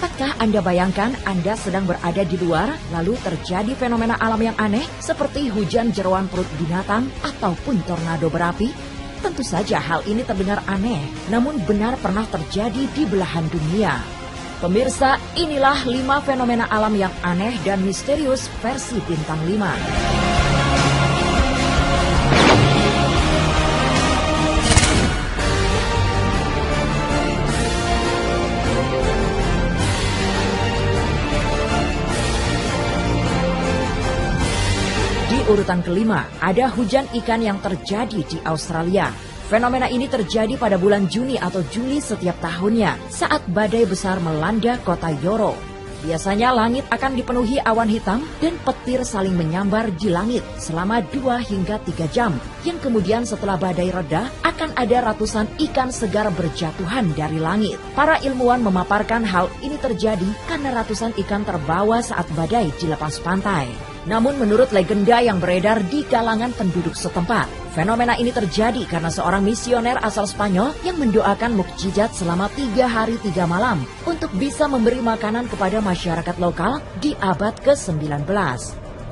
Dapatkah Anda bayangkan Anda sedang berada di luar, lalu terjadi fenomena alam yang aneh seperti hujan jeroan perut binatang ataupun tornado berapi? Tentu saja hal ini terdengar aneh, namun benar pernah terjadi di belahan dunia. Pemirsa, inilah 5 fenomena alam yang aneh dan misterius versi Bintang 5. Di urutan kelima, ada hujan ikan yang terjadi di Australia. Fenomena ini terjadi pada bulan Juni atau Juli setiap tahunnya saat badai besar melanda kota Yoro. Biasanya langit akan dipenuhi awan hitam dan petir saling menyambar di langit selama 2 hingga 3 jam. Yang kemudian setelah badai reda akan ada ratusan ikan segar berjatuhan dari langit. Para ilmuwan memaparkan hal ini terjadi karena ratusan ikan terbawa saat badai dilepas pantai. Namun menurut legenda yang beredar di kalangan penduduk setempat, fenomena ini terjadi karena seorang misioner asal Spanyol yang mendoakan mukjizat selama 3 hari 3 malam untuk bisa memberi makanan kepada masyarakat lokal di abad ke-19.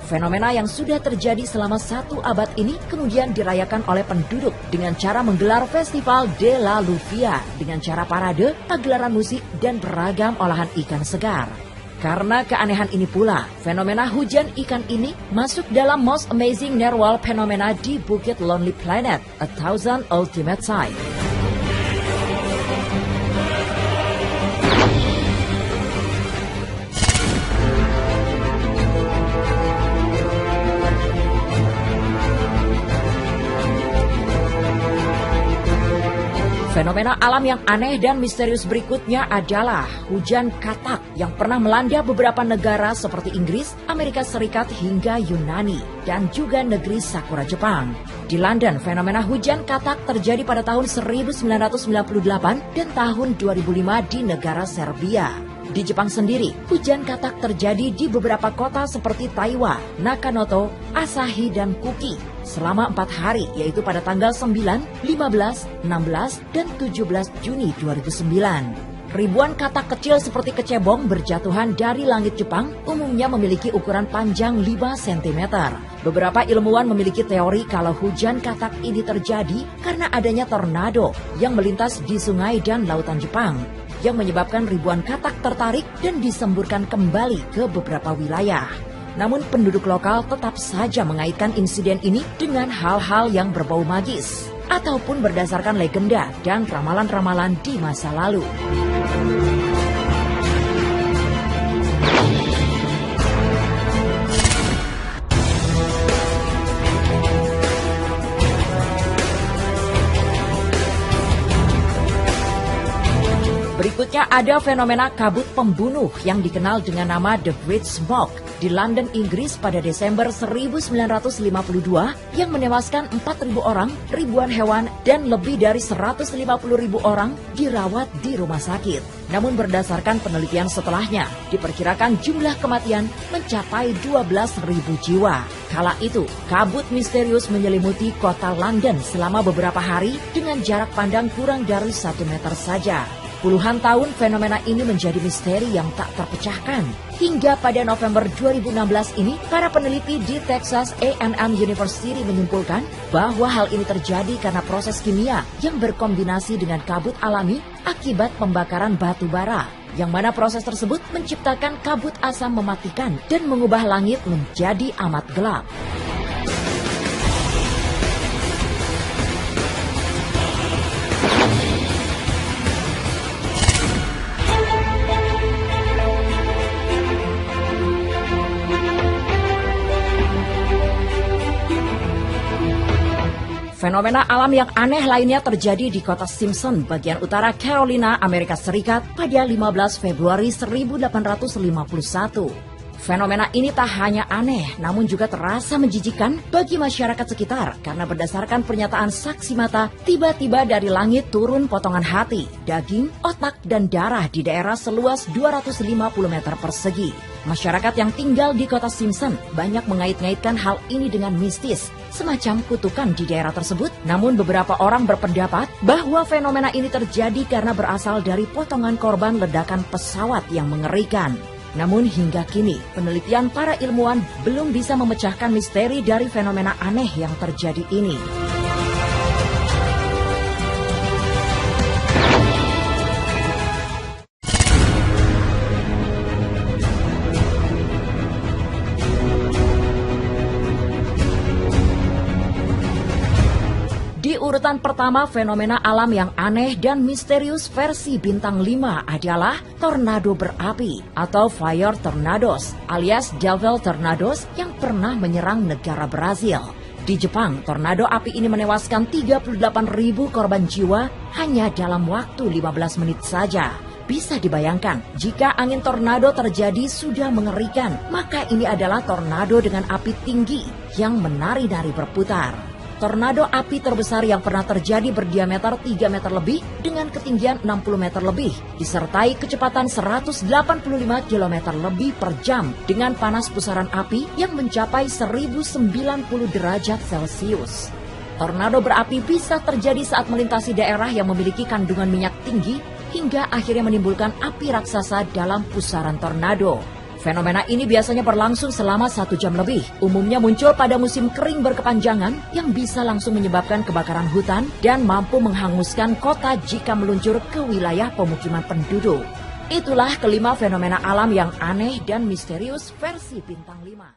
Fenomena yang sudah terjadi selama 1 abad ini kemudian dirayakan oleh penduduk dengan cara menggelar Festival de la Lluvia dengan cara parade, pagelaran musik, dan beragam olahan ikan segar. Karena keanehan ini pula, fenomena hujan ikan ini masuk dalam Most Amazing Narwhal Phenomena di Bukit Lonely Planet, A Thousand Ultimate Sight. Fenomena alam yang aneh dan misterius berikutnya adalah hujan katak yang pernah melanda beberapa negara seperti Inggris, Amerika Serikat hingga Yunani, dan juga negeri Sakura Jepang. Di London, fenomena hujan katak terjadi pada tahun 1998 dan tahun 2005 di negara Serbia. Di Jepang sendiri, hujan katak terjadi di beberapa kota seperti Taiwa, Nakanoto, Asahi, dan Kuki selama 4 hari, yaitu pada tanggal 9, 15, 16, dan 17 Juni 2009. Ribuan katak kecil seperti kecebong berjatuhan dari langit Jepang umumnya memiliki ukuran panjang 5 cm. Beberapa ilmuwan memiliki teori kalau hujan katak ini terjadi karena adanya tornado yang melintas di sungai dan lautan Jepang, yang menyebabkan ribuan katak tertarik dan disemburkan kembali ke beberapa wilayah. Namun penduduk lokal tetap saja mengaitkan insiden ini dengan hal-hal yang berbau magis ataupun berdasarkan legenda dan ramalan-ramalan di masa lalu. Berikutnya ada fenomena kabut pembunuh yang dikenal dengan nama The Great Smoke di London, Inggris pada Desember 1952 yang menewaskan 4.000 orang, ribuan hewan, dan lebih dari 150.000 orang dirawat di rumah sakit. Namun berdasarkan penelitian setelahnya, diperkirakan jumlah kematian mencapai 12.000 jiwa. Kala itu, kabut misterius menyelimuti kota London selama beberapa hari dengan jarak pandang kurang dari 1 meter saja. Puluhan tahun fenomena ini menjadi misteri yang tak terpecahkan. Hingga pada November 2016 ini, para peneliti di Texas A&M University menyimpulkan bahwa hal ini terjadi karena proses kimia yang berkombinasi dengan kabut alami akibat pembakaran batu bara, yang mana proses tersebut menciptakan kabut asam mematikan dan mengubah langit menjadi amat gelap. Fenomena alam yang aneh lainnya terjadi di kota Simpson, bagian utara Carolina, Amerika Serikat pada 15 Februari 1851. Fenomena ini tak hanya aneh, namun juga terasa menjijikan bagi masyarakat sekitar karena berdasarkan pernyataan saksi mata, tiba-tiba dari langit turun potongan hati, daging, otak, dan darah di daerah seluas 250 meter persegi. Masyarakat yang tinggal di kota Simpson banyak mengait-ngaitkan hal ini dengan mistis, semacam kutukan di daerah tersebut. Namun beberapa orang berpendapat bahwa fenomena ini terjadi karena berasal dari potongan korban ledakan pesawat yang mengerikan. Namun hingga kini, penelitian para ilmuwan belum bisa memecahkan misteri dari fenomena aneh yang terjadi ini. Di urutan pertama, fenomena alam yang aneh dan misterius versi bintang 5 adalah tornado berapi atau fire tornadoes alias devil tornadoes yang pernah menyerang negara Brazil. Di Jepang, tornado api ini menewaskan 38.000 korban jiwa hanya dalam waktu 15 menit saja. Bisa dibayangkan, jika angin tornado terjadi sudah mengerikan, maka ini adalah tornado dengan api tinggi yang menari-nari berputar. Tornado api terbesar yang pernah terjadi berdiameter 3 meter lebih dengan ketinggian 60 meter lebih, disertai kecepatan 185 km lebih per jam dengan panas pusaran api yang mencapai 1090 derajat Celcius. Tornado berapi bisa terjadi saat melintasi daerah yang memiliki kandungan minyak tinggi hingga akhirnya menimbulkan api raksasa dalam pusaran tornado. Fenomena ini biasanya berlangsung selama 1 jam lebih. Umumnya muncul pada musim kering berkepanjangan yang bisa langsung menyebabkan kebakaran hutan dan mampu menghanguskan kota jika meluncur ke wilayah pemukiman penduduk. Itulah kelima fenomena alam yang aneh dan misterius versi bintang 5.